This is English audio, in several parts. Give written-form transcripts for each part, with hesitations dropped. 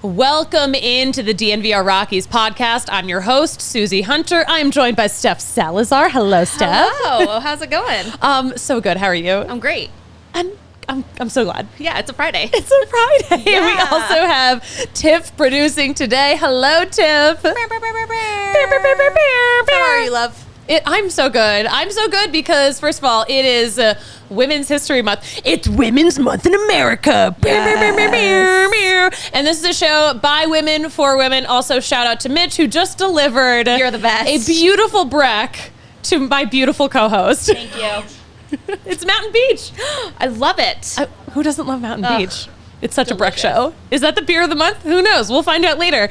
Welcome into the DNVR Rockies Podcast. I'm your host, Suzie Hunter. I'm joined by Steph Salazar. Hello, Steph. Hello. How's it going? So good. How are you? I'm great. And I'm so glad. Yeah, it's a Friday. It's a Friday. Yeah. We also have Tiff producing today. Hello, Tiff. How are you, love? I'm so good. I'm so good because, first of all, it is Women's History Month. It's Women's Month in America. Yes. And this is a show by women, for women. Also, shout out to Mitch, who just delivered You're the best. a beautiful Breck to my beautiful co-host. Thank you. It's Mountain Beach. I love it. Who doesn't love Mountain Beach? It's such delicious. a Breck show. Is that the beer of the month? Who knows? We'll find out later.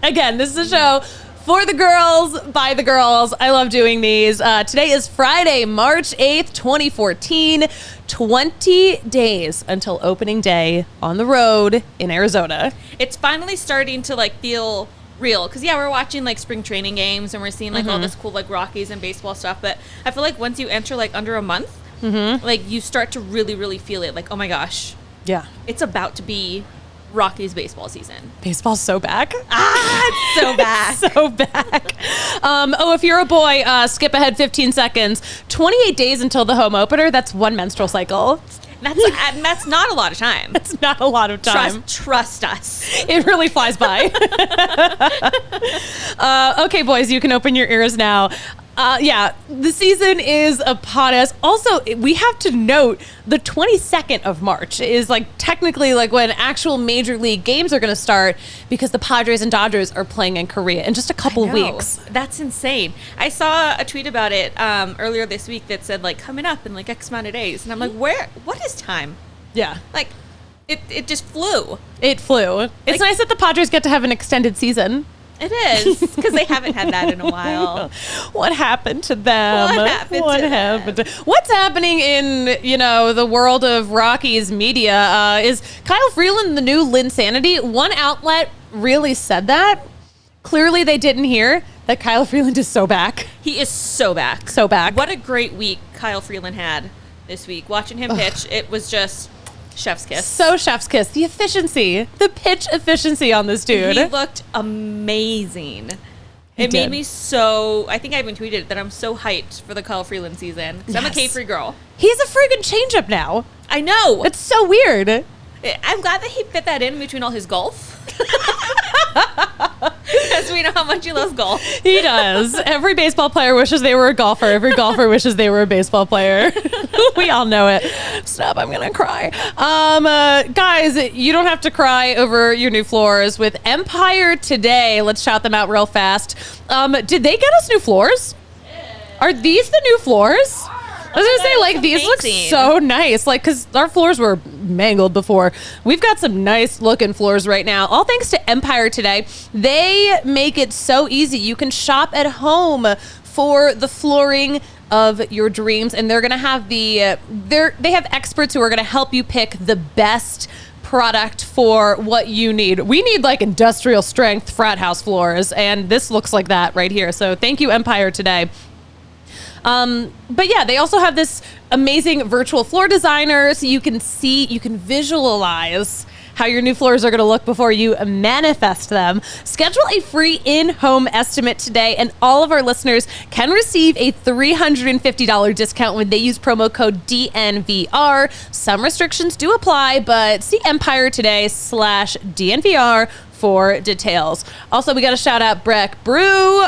Again, this is a show for the girls, by the girls. I love doing these. Today is Friday, March 8th, 2014. 20 days until opening day on the road in Arizona. It's finally starting to feel real because we're watching spring training games and we're seeing all this cool Rockies and baseball stuff. But I feel like once you enter under a month, you start to really feel it. Oh my gosh, Yeah. it's about to be Rockies baseball season. Baseball's so back. It's so back. So back. If you're a boy, skip ahead 15 seconds. 28 days until the home opener. That's one menstrual cycle. That's not a lot of time. That's not a lot of time. Trust us. It really flies by. Okay, boys, you can open your ears now. The season is upon us. Also, we have to note the 22nd of March is technically when actual major league games are going to start because the Padres and Dodgers are playing in Korea in just a couple of weeks. That's insane. I saw a tweet about it earlier this week that said coming up in X amount of days. And I'm like, what is time? Yeah. It just flew. It flew. It's nice that the Padres get to have an extended season. It is, because they haven't had that in a while. What happened to them? What happened? What's happening in, the world of Rockies media? Is Kyle Freeland the new Linsanity? One outlet really said that. Clearly they didn't hear that Kyle Freeland is so back. He is so back. So back. What a great week Kyle Freeland had this week. Watching him pitch, it was just chef's kiss. So chef's kiss. The efficiency, the pitch efficiency on this dude. He looked amazing. It made me so, I think I even tweeted it, that I'm so hyped for the Kyle Freeland season. Because I'm a K-free girl. He's a friggin' changeup now. I know. It's so weird. I'm glad that he fit that in between all his golf. Because we know how much he loves golf. He does. Every baseball player wishes they were a golfer. Every golfer wishes they were a baseball player. We all know it. Stop, I'm going to cry. Guys, you don't have to cry over your new floors with Empire today. Let's shout them out real fast. Did they get us new floors? Are these the new floors? I was going to say, these look so nice. Because our floors were mangled before. We've got some nice looking floors right now. All thanks to Empire today. They make it so easy. You can shop at home for the flooring of your dreams. And they're going to have they have experts who are going to help you pick the best product for what you need. We need industrial strength frat house floors. And this looks like that right here. So thank you, Empire, today. But yeah, they also have this amazing virtual floor designer, so you can visualize how your new floors are going to look before you manifest them. Schedule a free in-home estimate today, and all of our listeners can receive a $350 discount when they use promo code DNVR. Some restrictions do apply, but see Empire today/DNVR for details. Also, we got to shout out Breck Brew.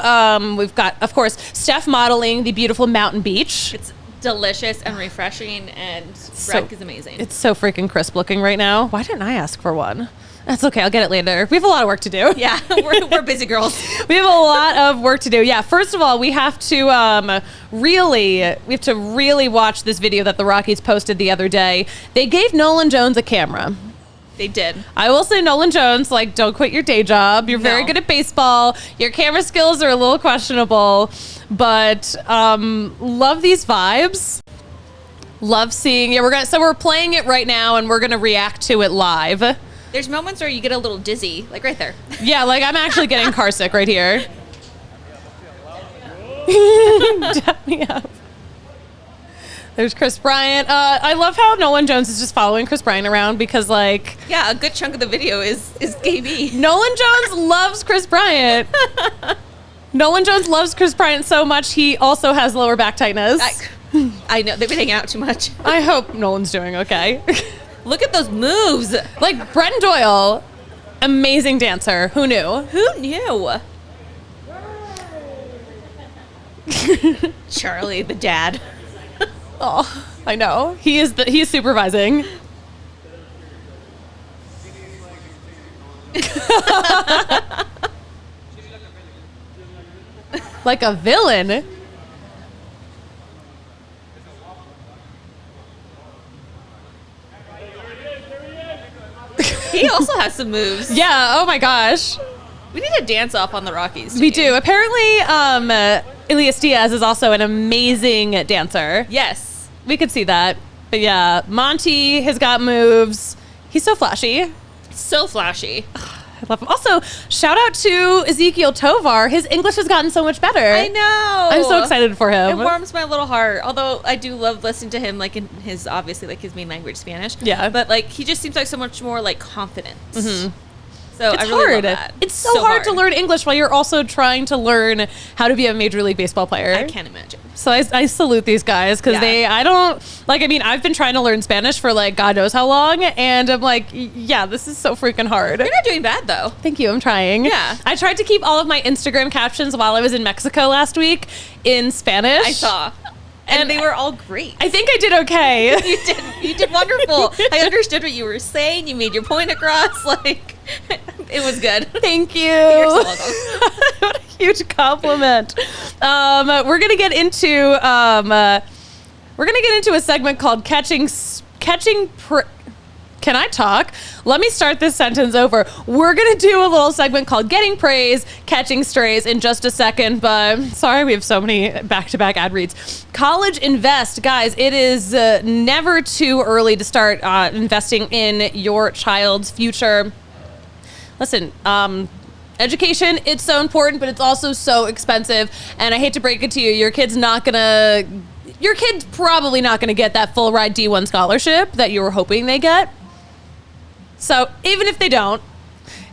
We've got, of course, Steph modeling the beautiful Mountain Beach. It's delicious and refreshing, and Breck is amazing. It's so freaking crisp looking right now. Why didn't I ask for one? That's okay. I'll get it later. We have a lot of work to do. Yeah, we're busy girls. We have a lot of work to do. Yeah, first of all, we have to really watch this video that the Rockies posted the other day. They gave Nolan Jones a camera. They did. I will say, Nolan Jones, don't quit your day job. You're very good at baseball. Your camera skills are a little questionable, but love these vibes. Love seeing. Yeah, we're playing it right now, and we're gonna react to it live. There's moments where you get a little dizzy, right there. Yeah, I'm actually getting car sick right here. Dap me up. There's Chris Bryant. I love how Nolan Jones is just following Chris Bryant around because, like... Yeah, a good chunk of the video is KB. Nolan Jones loves Chris Bryant. Nolan Jones loves Chris Bryant so much, he also has lower back tightness. I know. They've been hanging out too much. I hope Nolan's doing okay. Look at those moves. Like, Brent Doyle, amazing dancer. Who knew? Who knew? Charlie, the dad. Oh, I know. He's supervising. Like a villain. He also has some moves. Yeah, oh my gosh. We need a dance off on the Rockies team. We do. Apparently, Elias Diaz is also an amazing dancer. Yes. We could see that. But yeah, Monty has got moves. He's so flashy. So flashy. I love him. Also, shout out to Ezekiel Tovar. His English has gotten so much better. I know. I'm so excited for him. It warms my little heart. Although I do love listening to him, like in his, obviously, like his main language, Spanish. Yeah. But like he just seems like so much more like confident. Mm-hmm. So it's I really hard. love that. It's so hard to learn English while you're also trying to learn how to be a Major League Baseball player. I can't imagine. So I salute these guys because I've been trying to learn Spanish for like God knows how long, and I'm like, yeah, this is so freaking hard. You're not doing bad though. Thank you. I'm trying. Yeah. I tried to keep all of my Instagram captions while I was in Mexico last week in Spanish. I saw. And they were all great. I think I did okay. You did wonderful. I understood what you were saying. You made your point across. Like, it was good. Thank you. You're so welcome. What a huge compliment. We're gonna get into a segment called Can I talk? Let me start this sentence over. We're going to do a little segment called Getting Praise, Catching Strays in just a second, but sorry, we have so many back-to-back ad reads. College Invest. Guys, it is never too early to start investing in your child's future. Listen, education, it's so important, but it's also so expensive, and I hate to break it to you, your kid's probably not going to get that full ride D1 scholarship that you were hoping they get. So even if they don't,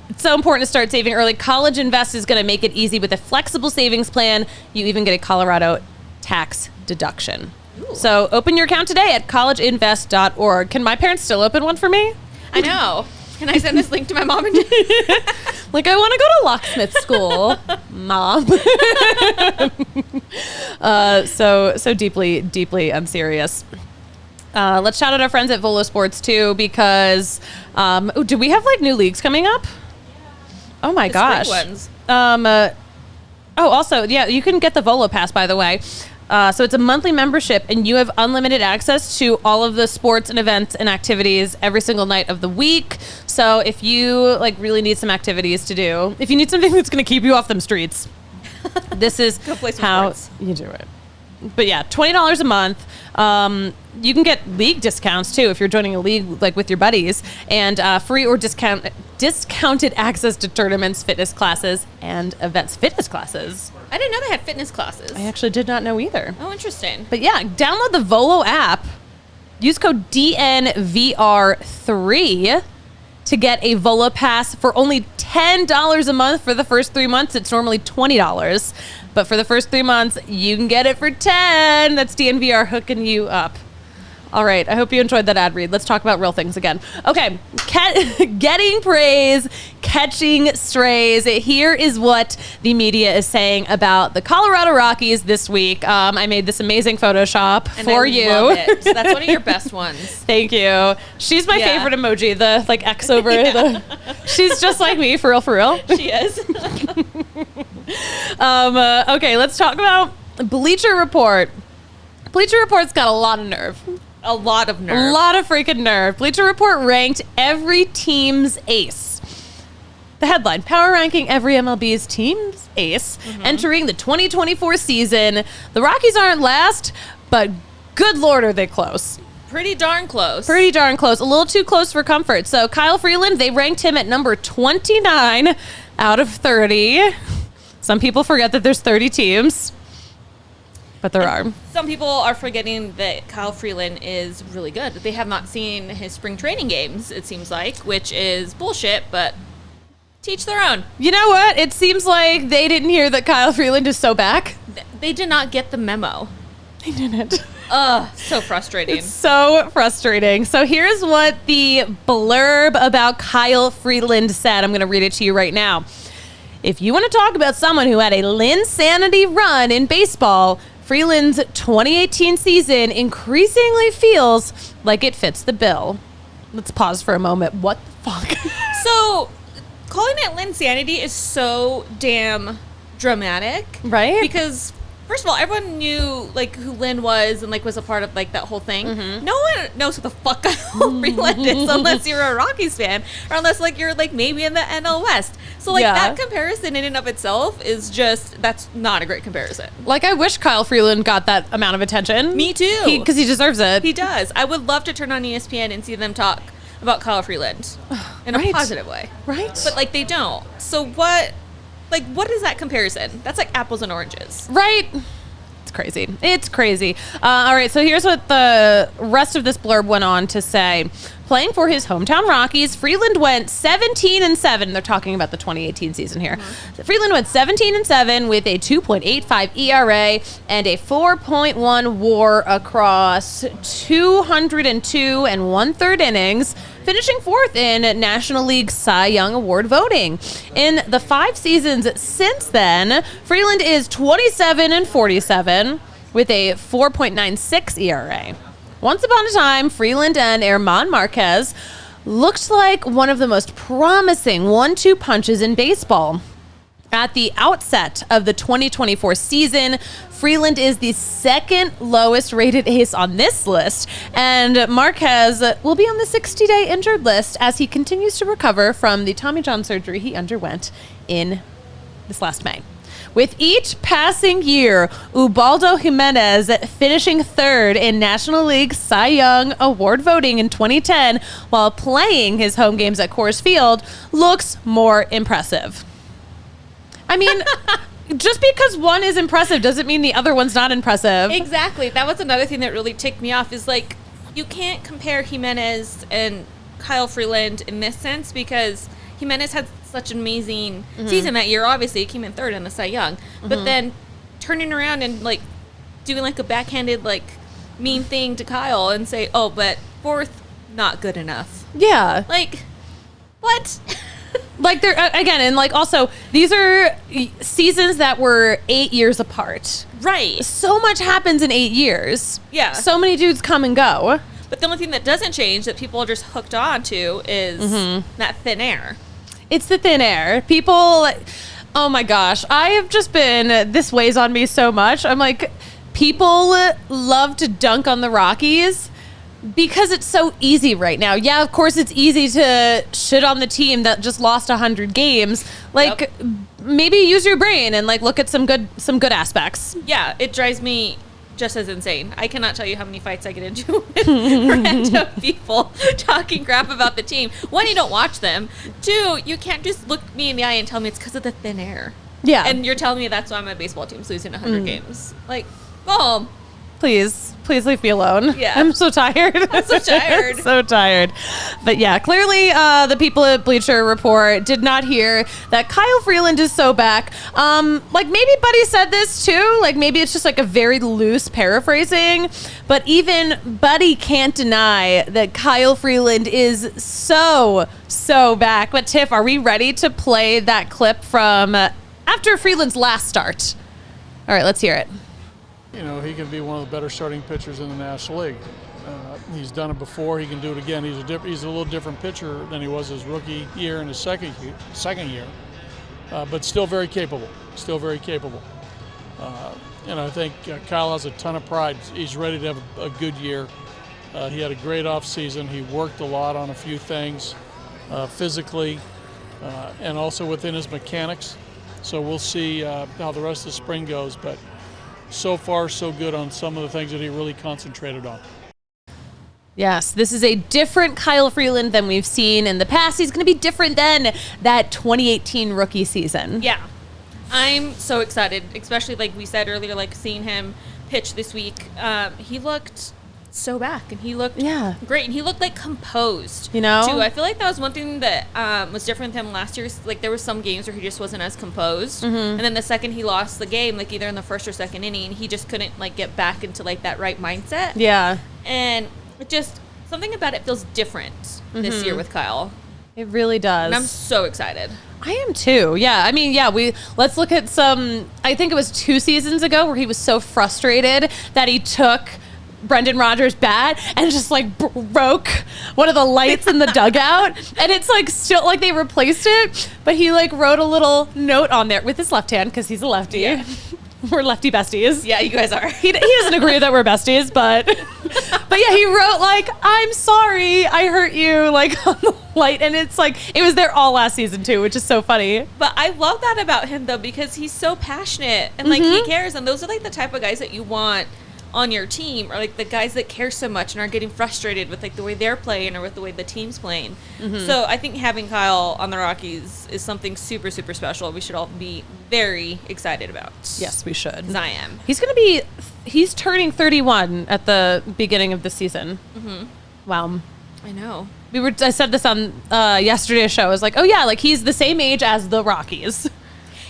it's so important to start saving early. College Invest is going to make it easy with a flexible savings plan. You even get a Colorado tax deduction. Ooh. So open your account today at collegeinvest.org. Can my parents still open one for me? I know. Can I send this link to my mom and dad? Like, I want to go to locksmith school, Mom. So deeply unserious. Let's shout out our friends at Volo Sports too, because do we have like new leagues coming up? Oh my gosh. Ones. Also, yeah, you can get the Volo Pass, by the way. So it's a monthly membership, and you have unlimited access to all of the sports and events and activities every single night of the week. So if you like really need some activities to do, if you need something that's going to keep you off them streets, this is how you do it. But yeah, $20 a month. You can get league discounts too if you're joining a league like with your buddies, and free or discounted access to tournaments, fitness classes, and events. Fitness classes. I didn't know they had fitness classes. I actually did not know either. Oh, interesting. But yeah, download the Volo app. Use code DNVR3 to get a Volo Pass for only $10 a month for the first 3 months. It's normally $20. But for the first 3 months, you can get it for $10. That's DNVR hooking you up. All right, I hope you enjoyed that ad read. Let's talk about real things again. Okay, getting praise, catching strays. Here is what the media is saying about the Colorado Rockies this week. I made this amazing Photoshop for you. Love it. That's one of your best ones. Thank you. She's my favorite emoji, the like X over the. She's just like me, for real. She is. Okay, let's talk about Bleacher Report. Bleacher Report's got a lot of nerve. A lot of nerve. A lot of freaking nerve. Bleacher Report ranked every team's ace. The headline, power ranking every MLB's team's ace entering the 2024 season. The Rockies aren't last, but good Lord, are they close. Pretty darn close. Pretty darn close. A little too close for comfort. So Kyle Freeland, they ranked him at number 29 out of 30. Some people forget that there's 30 teams. But there are. Some people are forgetting that Kyle Freeland is really good. They have not seen his spring training games, it seems like, which is bullshit, but teach their own. You know what? It seems like they didn't hear that Kyle Freeland is so back. They did not get the memo. They didn't. Ugh, so frustrating. It's so frustrating. So here's what the blurb about Kyle Freeland said. I'm going to read it to you right now. If you want to talk about someone who had a Linsanity run in baseball, Freeland's 2018 season increasingly feels like it fits the bill. Let's pause for a moment. What the fuck? So, calling it Linsanity is so damn dramatic. Right? Because, first of all, everyone knew, like, who Lynn was and, like, was a part of, like, that whole thing. Mm-hmm. No one knows who the fuck Kyle Freeland is unless you're a Rockies fan or unless, like, you're, like, maybe in the NL West. So, like, that comparison in and of itself is just, that's not a great comparison. Like, I wish Kyle Freeland got that amount of attention. Me too. Because he deserves it. He does. I would love to turn on ESPN and see them talk about Kyle Freeland in a positive way. Right. But, like, they don't. So what is that comparison? That's like apples and oranges. Right. Crazy. It's crazy. All right, so here's what the rest of this blurb went on to say. Playing for his hometown Rockies, Freeland went 17-7. They're talking about the 2018 season here. Mm-hmm. Freeland went 17-7 with a 2.85 ERA and a 4.1 WAR across 202 and 1/3 innings, finishing fourth in National League Cy Young Award voting. In the 5 seasons since then, Freeland is 27-47 with a 4.96 ERA. Once upon a time, Freeland and Herman Marquez looked like one of the most promising 1-2 punches in baseball. At the outset of the 2024 season, Freeland is the second lowest rated ace on this list, and Marquez will be on the 60-day injured list as he continues to recover from the Tommy John surgery he underwent in this last May. With each passing year, Ubaldo Jimenez finishing third in National League Cy Young Award voting in 2010 while playing his home games at Coors Field looks more impressive. I mean, just because one is impressive doesn't mean the other one's not impressive. Exactly. That was another thing that really ticked me off is, like, you can't compare Jimenez and Kyle Freeland in this sense because Jimenez had such an amazing season that year. Obviously, he came in third in the Cy Young. But then turning around and, like, doing, like, a backhanded, like, mean thing to Kyle and say, oh, but fourth, not good enough. Yeah. Like, what? Like, they're, again, and, like, also, these are seasons that were 8 years apart. Right. So much happens in 8 years. Yeah. So many dudes come and go. But the only thing that doesn't change that people are just hooked on to is that thin air. It's the thin air. People, oh my gosh, I have just been, this weighs on me so much. I'm like, people love to dunk on the Rockies because it's so easy right now. Yeah, of course it's easy to shit on the team that just lost 100 games. Like, maybe use your brain and, like, look at some good aspects. Yeah, it drives me just as insane. I cannot tell you how many fights I get into with random people talking crap about the team. One, you don't watch them. Two, you can't just look me in the eye and tell me it's because of the thin air. Yeah. And you're telling me that's why my baseball team's losing 100 games. Like, go home. Please leave me alone. Yeah. I'm so tired. I'm so tired. So tired. But yeah, clearly the people at Bleacher Report did not hear that Kyle Freeland is so back. Like, maybe Buddy said this too. Like, maybe it's just like a very loose paraphrasing. But even Buddy can't deny that Kyle Freeland is so back. But Tiff, are we ready to play that clip from after Freeland's last start? All right, let's hear it. You know, he can be one of the better starting pitchers in the National League. He's done it before. He can do it again. He's a little different pitcher than he was his rookie year and his second year, but still very capable. And I think Kyle has a ton of pride. He's ready to have a good year. He had a great off season. He worked a lot on a few things physically and also within his mechanics. So we'll see how the rest of the spring goes. But so far, so good on some of the things that he really concentrated on. Yes, this is a different Kyle Freeland than we've seen in the past. He's going to be different than that 2018 rookie season. Yeah. I'm so excited, especially like we said earlier, like seeing him pitch this week, he looked so back, and he looked great, and he looked like composed, you know, too. I feel like that was one thing that was different with him last year. Like, there was some games where he just wasn't as composed, and then the second he lost the game, like either in the first or second inning, he just couldn't like get back into like that right mindset. And it just, something about it feels different this year with Kyle. It really does, and I'm so excited. I am too. Yeah. I mean, let's look at some, I think it was 2 seasons ago where he was so frustrated that he took Brendan Rodgers' bat and just like broke one of the lights in the dugout, and it's like still like they replaced it, but he like wrote a little note on there with his left hand because he's a lefty. Yeah. We're lefty besties. Yeah, you guys are. He doesn't agree that we're besties, but yeah, he wrote like, "I'm sorry, I hurt you," like on the light, and it's like it was there all last season too, which is so funny. But I love that about him though, because he's so passionate and like he cares, and those are like the type of guys that you want on your team, or like the guys that care so much and are getting frustrated with like the way they're playing or with the way the team's playing. So I think having Kyle on the Rockies is something super, super special. We should all be very excited about. Yes, we should. 'Cause I am. He's turning 31 at the beginning of the season. Wow. I know. I said this on yesterday's show. I was like, oh yeah, like he's the same age as the Rockies.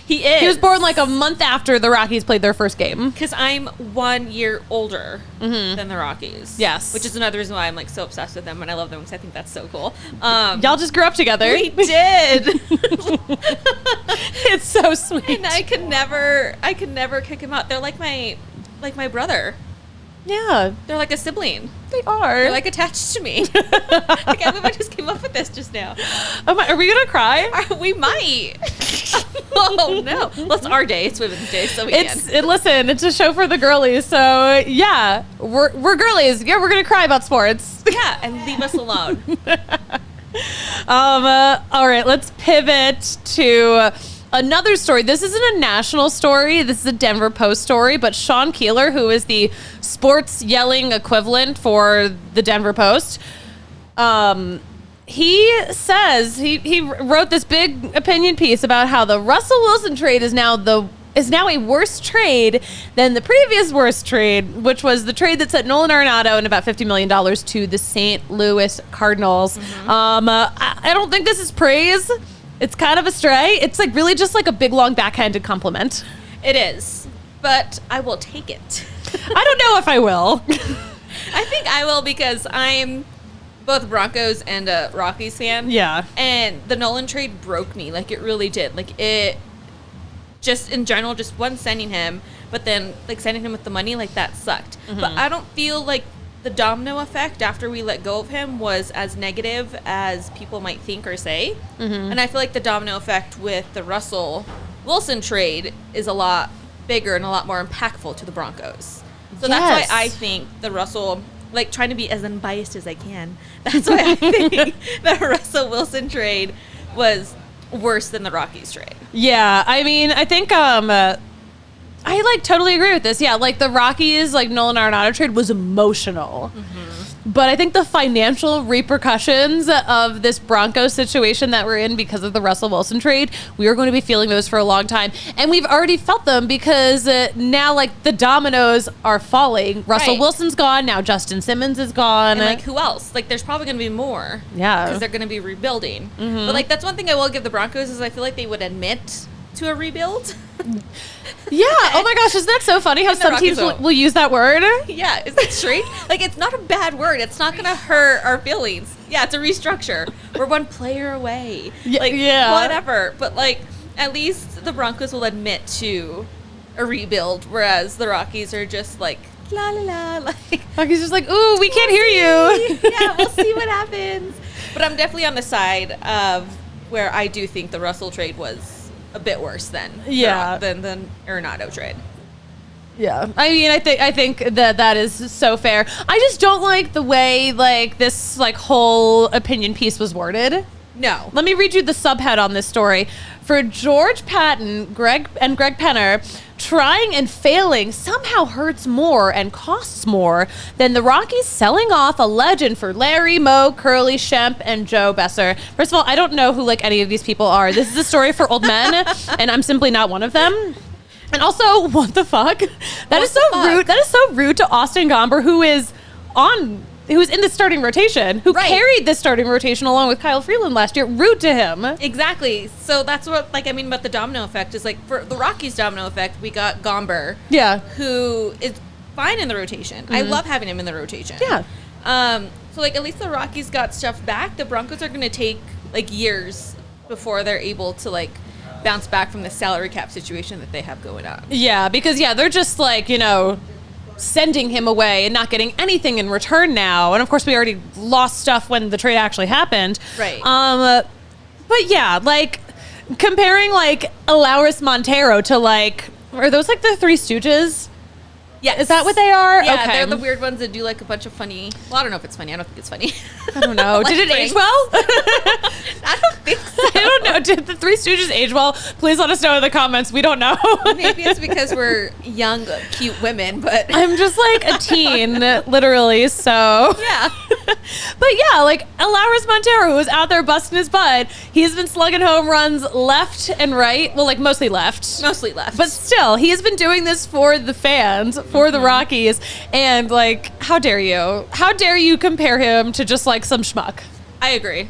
He is. He was born like a month after the Rockies played their first game. Because I'm 1 year older than the Rockies. Yes. Which is another reason why I'm like so obsessed with them, and I love them because I think that's so cool. Y'all just grew up together. We did. It's so sweet. And I could never kick him out. They're like my brother. Yeah. They're like a sibling. They are. They're like attached to me. I can't believe I just came up with this just now. Are we gonna cry? We might. Oh no! Well, it's our day. It's Women's Day, so we can. Listen, it's a show for the girlies, so yeah, we're girlies. Yeah, we're gonna cry about sports. Yeah, and leave us alone. All right, let's pivot to another story. This isn't a national story. This is a Denver Post story, but Sean Keeler, who is the sports yelling equivalent for the Denver Post, he says he wrote this big opinion piece about how the Russell Wilson trade is now a worse trade than the previous worst trade, which was the trade that sent Nolan Arenado and about $50 million to the St. Louis Cardinals. I don't think this is praise. It's kind of a stray. It's like really just like a big, long, backhanded compliment. It is, but I will take it. I don't know if I will. I think I will, because I'm both Broncos and a Rockies fan. Yeah. And the Nolan trade broke me. Like, it really did. Like, it just in general, just one, sending him, but then like sending him with the money, like that sucked. But I don't feel like the domino effect after we let go of him was as negative as people might think or say. And I feel like the domino effect with the Russell Wilson trade is a lot bigger and a lot more impactful to the Broncos. So that's why I think the Russell, like trying to be as unbiased as I can, that's why I think the Russell Wilson trade was worse than the Rockies trade. Yeah, I mean, I think I like totally agree with this. Yeah, like the Rockies, like Nolan Arenado trade was emotional. But I think the financial repercussions of this Broncos situation that we're in because of the Russell Wilson trade, we are going to be feeling those for a long time. And we've already felt them because now like the dominoes are falling. Russell Wilson's gone. Now Justin Simmons is gone. And like who else? Like there's probably going to be more. Yeah. Because they're going to be rebuilding. But like that's one thing I will give the Broncos is I feel like they would admit to a rebuild. Yeah. Oh my gosh, isn't that so funny how some teams will use that word? Yeah. Is that straight? Like it's not a bad word. It's not going to hurt our feelings. Yeah. It's a restructure. We're one player away. Like whatever. But like at least the Broncos will admit to a rebuild, whereas the Rockies are just like la la la. Like Rockies just like, ooh, we can't hear you. Yeah. We'll see what happens. But I'm definitely on the side of where I do think the Russell trade was a bit worse than the Arenado trade. Yeah, I mean, I think that is so fair. I just don't like the way like this like whole opinion piece was worded. No. Let me read you the subhead on this story. For George Patton, Greg Penner, trying and failing somehow hurts more and costs more than the Rockies selling off a legend for Larry, Moe, Curly, Shemp, and Joe Besser. First of all, I don't know who like any of these people are. This is a story for old men, and I'm simply not one of them. And also, what the fuck? That is so rude. That is so rude to Austin Gomber, who's in the starting rotation, who carried the starting rotation along with Kyle Freeland last year. Rude to him. Exactly. So that's what, like, I mean about the domino effect is, like, for the Rockies domino effect, we got Gomber. Yeah. Who is fine in the rotation. I love having him in the rotation. Yeah. So, like, at least the Rockies got stuff back. The Broncos are going to take, like, years before they're able to, like, bounce back from the salary cap situation that they have going on. Yeah, because, they're just, like, sending him away and not getting anything in return now. And, of course, we already lost stuff when the trade actually happened. Right. But, yeah, like, comparing, like, Alaris Montero to, like, are those, like, the Three Stooges? Yes. Is that what they are? Yeah, okay. They're the weird ones that do, like, a bunch of funny... Well, I don't know if it's funny. I don't think it's funny. I don't know. Did it age well? I don't think so. I don't know. Did the Three Stooges age well? Please let us know in the comments. We don't know. Maybe it's because we're young, cute women, but... I'm just, like, a teen, literally, so... Yeah. But, yeah, like, Alaris Montero, who was out there busting his butt, he's been slugging home runs left and right. Well, like, mostly left. Mostly left. But still, he has been doing this for the fans, for the Rockies, and, like, how dare you? How dare you compare him to just, like, some schmuck? I agree.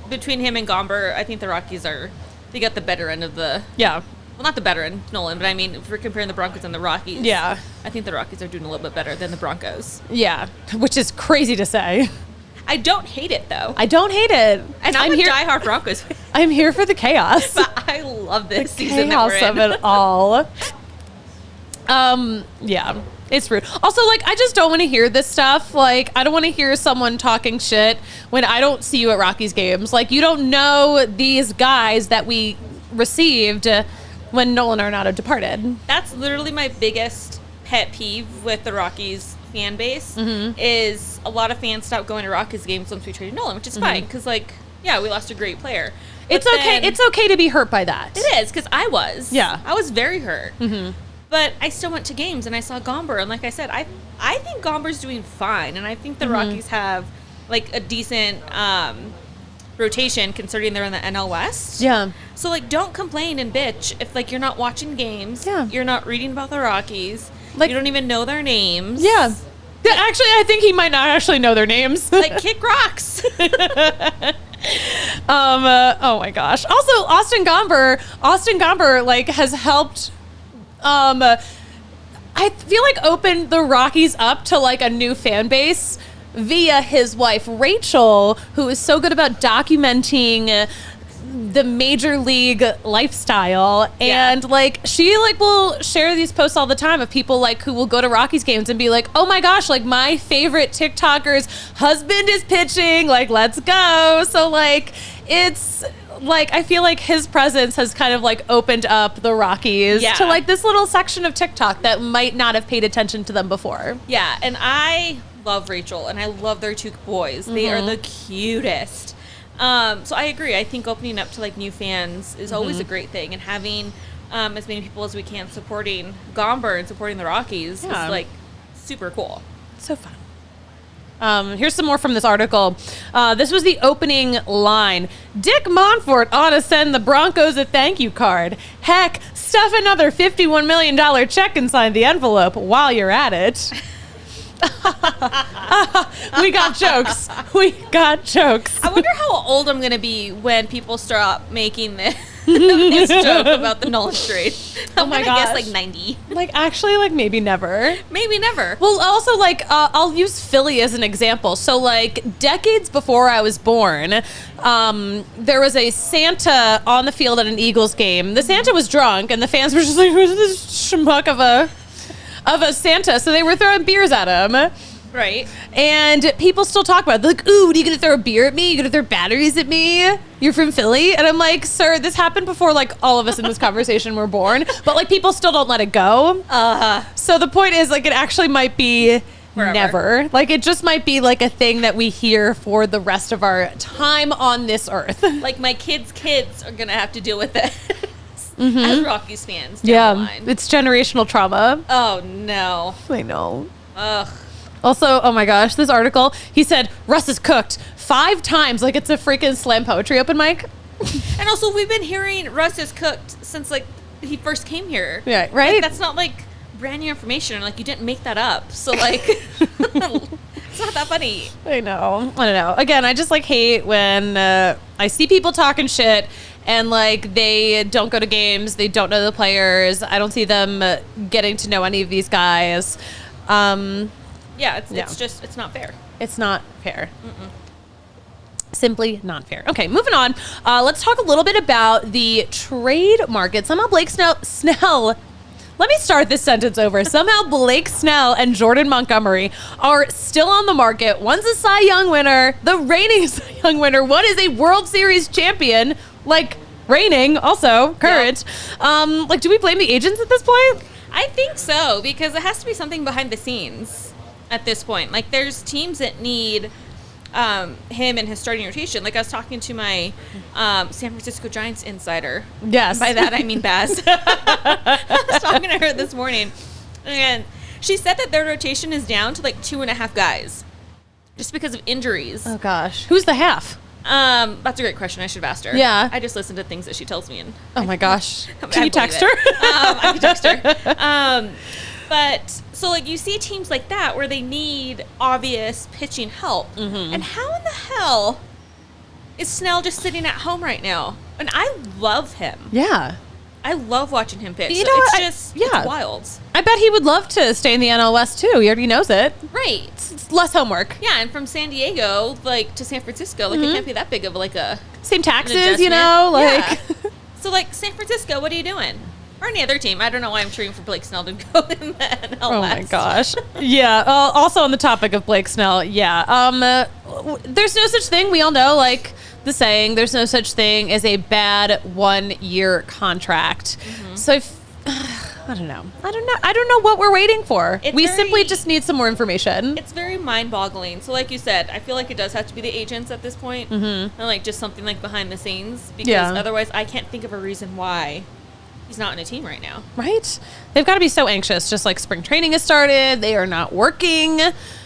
Between him and Gomber, I think the Rockies they got the better end of the... Yeah. Well, not the better end, Nolan, but I mean, if we're comparing the Broncos and the Rockies, Yeah. I think the Rockies are doing a little bit better than the Broncos. Yeah, which is crazy to say. I don't hate it, though. I don't hate it. And I'm a diehard Broncos fan. I'm here for the chaos. But I love this season Chaos that we're in. of it all. Yeah, it's rude. Also, like, I just don't want to hear this stuff. Like, I don't want to hear someone talking shit when I don't see you at Rockies games. Like, you don't know these guys that we received when Nolan Arenado departed. That's literally my biggest pet peeve with the Rockies fan base is a lot of fans stopped going to Rockies games once we traded Nolan, which is fine because, like, yeah, we lost a great player. But It's okay. It's okay to be hurt by that. It is, because I was. Yeah. I was very hurt. But I still went to games and I saw Gomber, and like I said, I think Gomber's doing fine, and I think the Rockies have like a decent rotation considering they're in the NL West. Yeah. So, like, don't complain and bitch if, like, you're not watching games. Yeah. You're not reading about the Rockies. Like, you don't even know their names. Yeah. Actually, I think he might not actually know their names. Like, kick rocks. Oh my gosh. Also, Austin Gomber, like, has helped, I feel like open the Rockies up to, like, a new fan base via his wife, Rachel, who is so good about documenting the major league lifestyle. And like, she like will share these posts all the time of people like who will go to Rockies games and be like, oh my gosh, like my favorite TikToker's husband is pitching, like, let's go. So like, it's like, I feel like his presence has kind of like opened up the Rockies to like this little section of TikTok that might not have paid attention to them before. Yeah. And I love Rachel and I love their two boys. They are the cutest. So I agree. I think opening up to like new fans is always a great thing, and having as many people as we can supporting Gomber and supporting the Rockies is like super cool. So fun. Here's some more from this article. This was the opening line. Dick Monfort ought to send the Broncos a thank you card. Heck, stuff another $51 million check inside the envelope while you're at it. We got jokes. We got jokes. I wonder how old I'm going to be when people start making this joke about the Nolan trade. Oh my gosh. gosh. I guess like 90. Like, actually, like, maybe never. Maybe never. Well, also, like, I'll use Philly as an example. So, like, decades before I was born, there was a Santa on the field at an Eagles game. The Santa was drunk, and the fans were just like, who's this schmuck of a Santa? So they were throwing beers at him. Right. And people still talk about it. They're like, ooh, are you going to throw a beer at me? You going to throw batteries at me? You're from Philly? And I'm like, sir, this happened before, like, all of us in this conversation were born. But, like, people still don't let it go. So the point is, like, it actually might be never. Like, it just might be, like, a thing that we hear for the rest of our time on this earth. Like, my kids' kids are going to have to deal with it. As Rockies fans down the line. It's generational trauma. Oh, no. I know. Ugh. Also, oh my gosh, this article, he said, Russ is cooked 5 times like it's a freaking slam poetry open mic. And also, we've been hearing Russ is cooked since, like, he first came here. Yeah, right? Like, that's not like brand new information. Like, you didn't make that up. So like, it's not that funny. I know. I don't know. Again, I just like hate when I see people talking shit and like they don't go to games. They don't know the players. I don't see them getting to know any of these guys. It's just, it's not fair. It's not fair. Simply not fair. Okay, moving on. Let's talk a little bit about the trade market. Somehow Blake Snell. Let me start this sentence over. Somehow Blake Snell and Jordan Montgomery are still on the market. One's a Cy Young winner, the reigning Cy Young winner. One is a World Series champion, like reigning, also current. Yeah. Like, do we blame the agents at this point? I think so, because it has to be something behind the scenes at this point. Like, there's teams that need him in his starting rotation. Like, I was talking to my San Francisco Giants insider. Yes. By that, I mean Baz. I was talking to her this morning, and she said that their rotation is down to like 2.5 guys just because of injuries. Oh, gosh. Who's the half? That's a great question. I should have asked her. Yeah. I just listened to things that she tells me. And oh, my gosh. Can you text her? I can text her. But so like you see teams like that where they need obvious pitching help. And how in the hell is Snell just sitting at home right now? And I love him. Yeah. I love watching him pitch. You So know it's what? it's wild. I bet he would love to stay in the NL West too. He already knows it. Right. It's less homework. Yeah, and from San Diego like to San Francisco, like it can't be that big of like a Same taxes, adjustment. you know, like Yeah. So like San Francisco, what are you doing? Or any other team. I don't know why I'm cheering for Blake Snell to go in the NL oh West. my gosh. Yeah. Also on the topic of Blake Snell, yeah. There's no such thing. We all know, like the saying, there's no such thing as a bad 1-year contract. So I don't know. I don't know what we're waiting for. We simply just need some more information. It's very mind-boggling. So like you said, I feel like it does have to be the agents at this point. And like just something like behind the scenes. Because otherwise I can't think of a reason why he's not in a team right now. Right? They've got to be so anxious. Just like spring training has started. They are not working.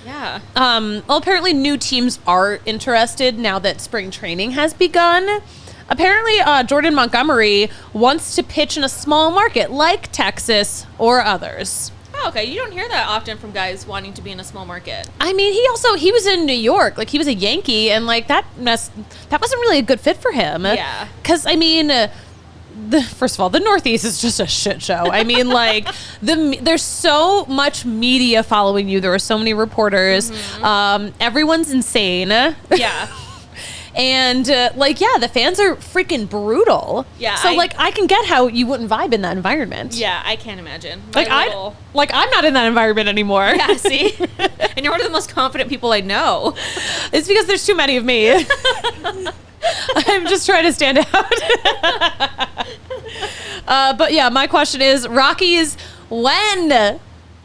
Yeah. Well, apparently new teams are interested now that spring training has begun. Apparently, Jordan Montgomery wants to pitch in a small market like Texas or others. Oh, okay. You don't hear that often from guys wanting to be in a small market. I mean, he was in New York. Like, he was a Yankee, and like that wasn't really a good fit for him. Yeah. Because, I mean, first of all, the Northeast is just a shit show. I mean, like, there's so much media following you. There are so many reporters. Everyone's insane. Yeah. And, the fans are freaking brutal. Yeah. So, I can get how you wouldn't vibe in that environment. Yeah, I can't imagine. I'm not in that environment anymore. Yeah, see? And you're one of the most confident people I know. It's because there's too many of me. I'm just trying to stand out. But yeah, my question is, Rockies, when?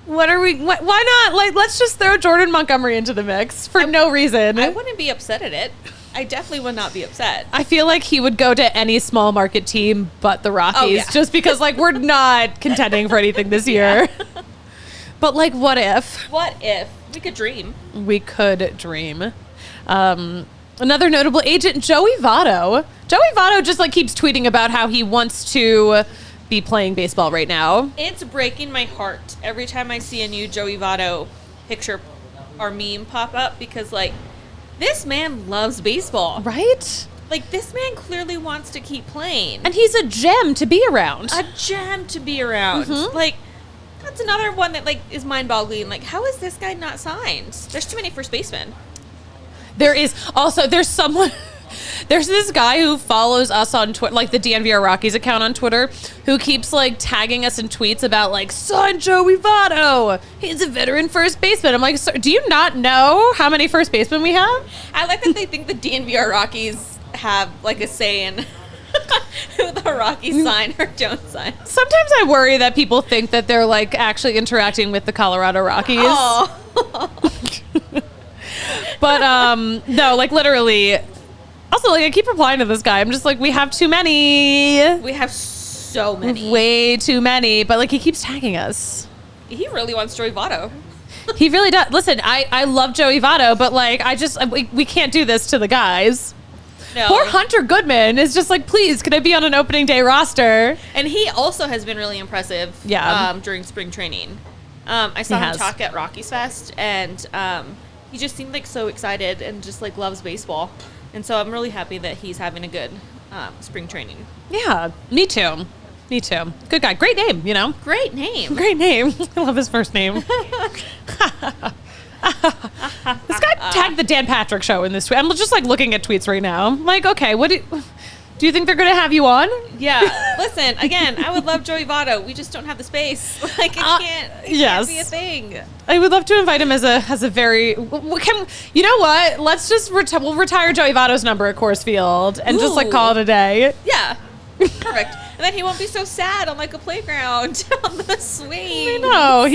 Why not? Let's just throw Jordan Montgomery into the mix for no reason. I wouldn't be upset at it. I definitely would not be upset. I feel like he would go to any small market team but the Rockies, just because we're not contending for anything this year. But what if? What if? We could dream. We could dream. Another notable agent, Joey Votto. Joey Votto just keeps tweeting about how he wants to be playing baseball right now. It's breaking my heart every time I see a new Joey Votto picture or meme pop up because this man loves baseball. Right? This man clearly wants to keep playing. And he's a gem to be around. A gem to be around. That's another one that is mind-boggling. How is this guy not signed? There's too many first basemen. There is also, there's this guy who follows us on Twitter, the DNVR Rockies account on Twitter, who keeps tagging us in tweets about sign Joey Votto. He's a veteran first baseman. I'm like, sir, do you not know how many first basemen we have? I like that they think the DNVR Rockies have a say in who the Rockies sign or don't sign. Sometimes I worry that people think that they're actually interacting with the Colorado Rockies. Oh. But no, literally. Also, I keep replying to this guy. I'm just we have too many. We have so many. Way too many. But he keeps tagging us. He really wants Joey Votto. He really does. Listen, I love Joey Votto, but we can't do this to the guys. No. Poor Hunter Goodman is just like, please, could I be on an opening day roster? And he also has been really impressive during spring training. I saw him talk at Rockies Fest, and he just seemed like so excited and just like loves baseball. And so I'm really happy that he's having a good spring training. Yeah, me too. Me too. Good guy. Great name, you know? Great name. Great name. I love his first name. This guy tagged the Dan Patrick Show in this tweet. I'm just like looking at tweets right now. I'm like, okay, what do you think they're going to have you on? Yeah. Listen, again, I would love Joey Votto. We just don't have the space. Like, it can't be a thing. I would love to invite him as a very, you know what? Let's just, we'll retire Joey Votto's number at Coors Field and just like call it a day. Yeah. Perfect. And then he won't be so sad on like a playground on the swing. I know.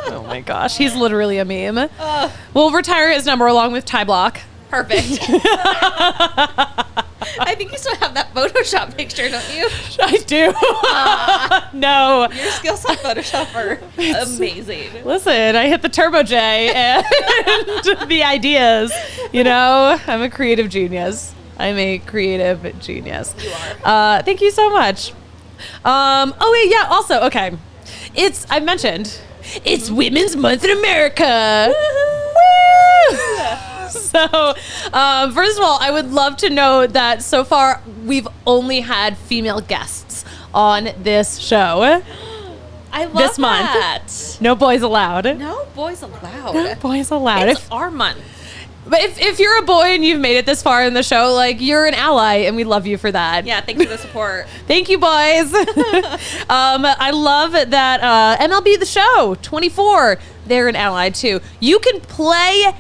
Oh my gosh. He's literally a meme. We'll retire his number along with Ty Block. Perfect. I think you still have that Photoshop picture, don't you? I do. No. Your skills on Photoshop are amazing. Listen, I hit the Turbo J and the ideas. You know, I'm a creative genius. I'm a creative genius. You are. Thank you so much. Also, okay. I mentioned, it's Women's Month in America. Woo! So, first of all, I would love to know that so far we've only had female guests on this show. I love this month. That. No boys allowed. No boys allowed. No boys allowed. It's our month. But if you're a boy and you've made it this far in the show, like, you're an ally, and we love you for that. Yeah, thanks for the support. Thank you, boys. I love that MLB The Show 24, they're an ally, too. You can play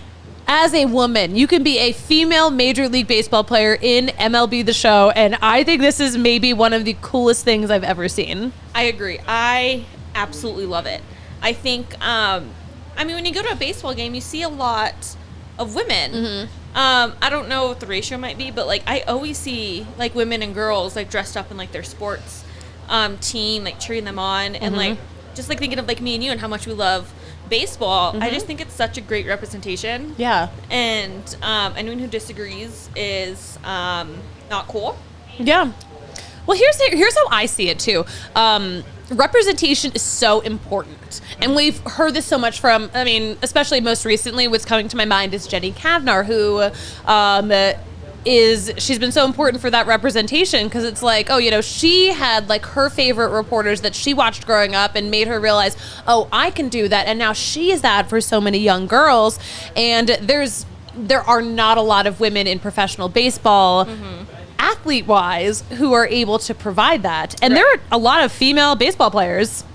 as a woman. You can be a female Major League Baseball player in MLB The Show, and I think this is maybe one of the coolest things I've ever seen. I agree. I absolutely love it. I think, when you go to a baseball game, you see a lot of women. Mm-hmm. I don't know what the ratio might be, but like I always see like women and girls like dressed up in like their sports team, like cheering them on, and like just like thinking of like me and you and how much we love baseball. I just think it's such a great representation. Yeah. And anyone who disagrees is not cool. Yeah. Well, here's how I see it too. Representation is so important. And we've heard this so much from, especially most recently, what's coming to my mind is Jenny Kavnar, who she's been so important for that representation, because it's like, she had like her favorite reporters that she watched growing up and made her realize, I can do that. And now she is that for so many young girls. And there are not a lot of women in professional baseball, athlete-wise, who are able to provide that. And there are a lot of female baseball players.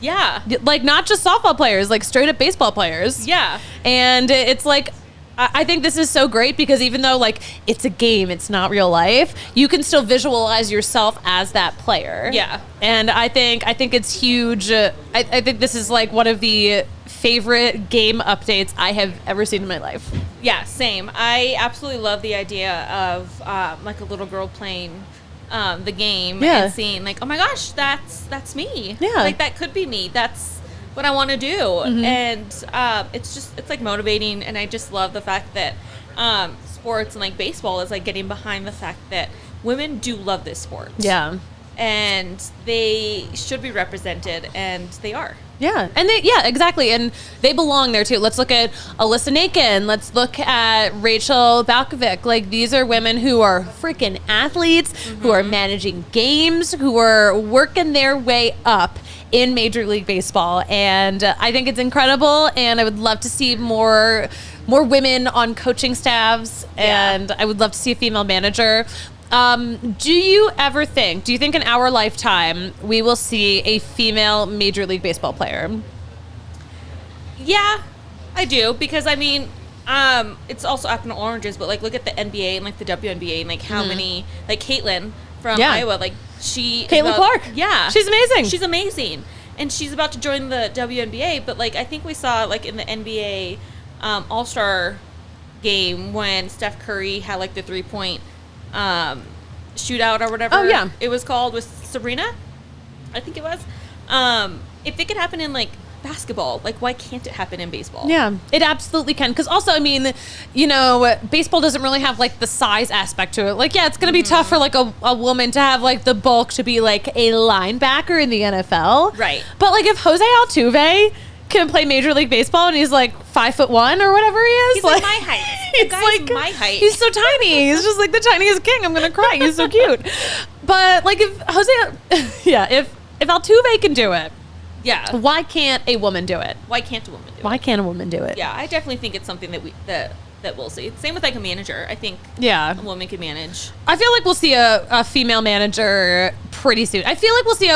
Yeah. Like, not just softball players, like straight up baseball players. Yeah. And it's like, I think this is so great because even though like it's a game, it's not real life, you can still visualize yourself as that player. Yeah. And I think it's huge. I think this is like one of the favorite game updates I have ever seen in my life. Yeah, same. I absolutely love the idea of like a little girl playing the game and seeing like, oh my gosh, that's me. Yeah. Like that could be me. That's what I want to do. And it's like motivating, and I just love the fact that sports and like baseball is like getting behind the fact that women do love this sport. Yeah. And they should be represented, and they are. Yeah, and exactly, and they belong there too. Let's look at Alyssa Nakin. Let's look at Rachel Balkovic. Like, these are women who are freaking athletes, who are managing games, who are working their way up in Major League Baseball, and I think it's incredible. And I would love to see more women on coaching staffs, and I would love to see a female manager. Do you think in our lifetime we will see a female Major League Baseball player? Yeah, I do, because it's also apple and oranges, but like look at the NBA and like the WNBA and like how many, like Caitlin from Iowa, like Caitlin Clark. Yeah. She's amazing. She's amazing. And she's about to join the WNBA, but like I think we saw like in the NBA All-Star game when Steph Curry had like the 3-point shootout or whatever it was called with Sabrina, I think it was. If it could happen in like basketball. Like, why can't it happen in baseball? Yeah, it absolutely can. Because also, I mean, you know, baseball doesn't really have like the size aspect to it. Like, yeah, it's going to be tough for like a woman to have like the bulk to be like a linebacker in the NFL. Right. But like if Jose Altuve can play Major League Baseball and he's like 5'1" or whatever he is. He's like my height. The guy's like my height. He's so tiny. He's just like the tiniest king. I'm gonna cry. He's so cute. But like if if Altuve can do it, yeah, why can't a woman do it? Why can't a woman do it? Why can't a woman do it? Yeah, I definitely think it's something that we'll see. Same with like a manager. I think a woman can manage. I feel like we'll see a female manager pretty soon. I feel like we'll see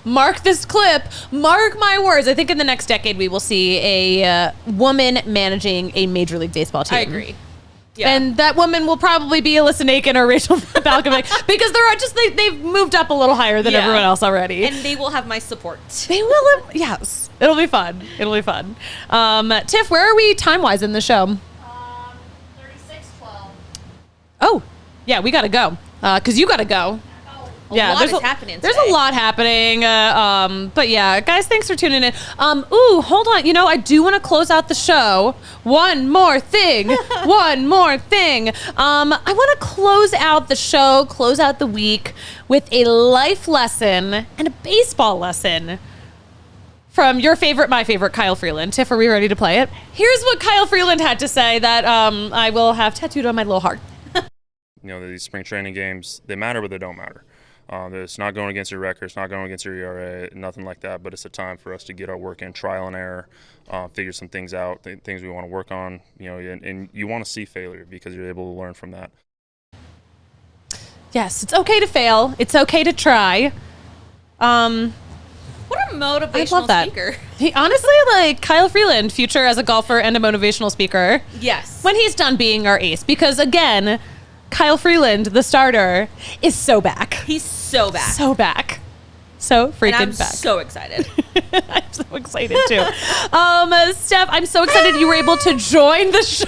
mark this clip, mark my words. I think in the next decade we will see a woman managing a Major League Baseball team. I agree. Yeah. And that woman will probably be Alyssa Nakin or Rachel Balkovec because they've moved up a little higher than everyone else already. And they will have my support. They will have, yes. It'll be fun. It'll be fun. Tiff, where are we time-wise in the show? 36:12. Oh, yeah, we got to go because you got to go. A lot is happening today. There's a lot happening. But yeah, guys, thanks for tuning in. Hold on. You know, I do want to close out the show. One more thing. One more thing. I want to close out the show, close out the week with a life lesson and a baseball lesson from your favorite, my favorite, Kyle Freeland. Tiff, are we ready to play it? Here's what Kyle Freeland had to say that I will have tattooed on my little heart. You know, these spring training games, they matter, but they don't matter. It's not going against your record. It's not going against your ERA, nothing like that. But it's a time for us to get our work in, trial and error, figure some things out, things we want to work on. You know, and you want to see failure because you're able to learn from that. Yes, it's okay to fail. It's okay to try. What a motivational I love that. speaker. He honestly, like Kyle Freeland, future as a golfer and a motivational speaker. Yes. When he's done being our ace, because again, Kyle Freeland, the starter, is so back. He's so back. So back. So freaking and I'm back. so excited. I'm so excited too. Steph, I'm so excited you were able to join the show.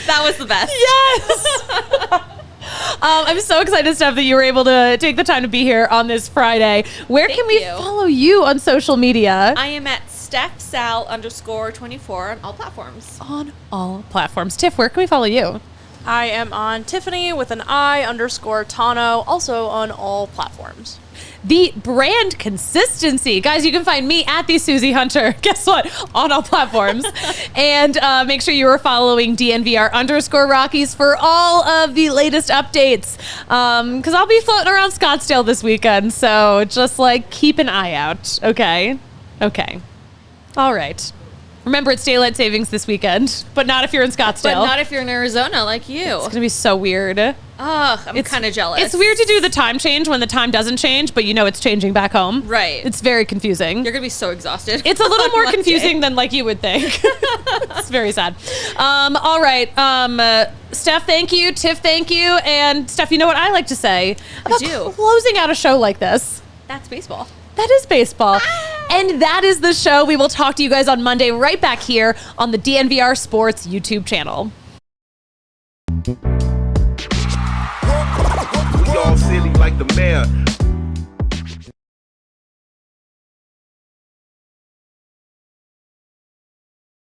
That was the best. Yes. I'm so excited, Steph, that you were able to take the time to be here on this Friday. Where can we follow you on social media? I am at StephSal_24 on all platforms. On all platforms. Tiff, where can we follow you? I am on Tiffany with an I_Tano, also on all platforms. The brand consistency. Guys, you can find me at the Suzie Hunter. Guess what? On all platforms. And make sure you are following DNVR_Rockies for all of the latest updates. Because I'll be floating around Scottsdale this weekend. So just like keep an eye out. Okay? Okay. All right. Remember, it's daylight savings this weekend, but not if you're in Scottsdale. But not if you're in Arizona like you. It's going to be so weird. Ugh, I'm kind of jealous. It's weird to do the time change when the time doesn't change, but you know it's changing back home. Right. It's very confusing. You're going to be so exhausted. It's a little more confusing than like you would think. It's very sad. All right. Steph, thank you. Tiff, thank you. And Steph, you know what I like to say about closing out a show like this? That's baseball. That is baseball. And that is the show. We will talk to you guys on Monday right back here on the DNVR Sports YouTube channel. We all silly like the mayor.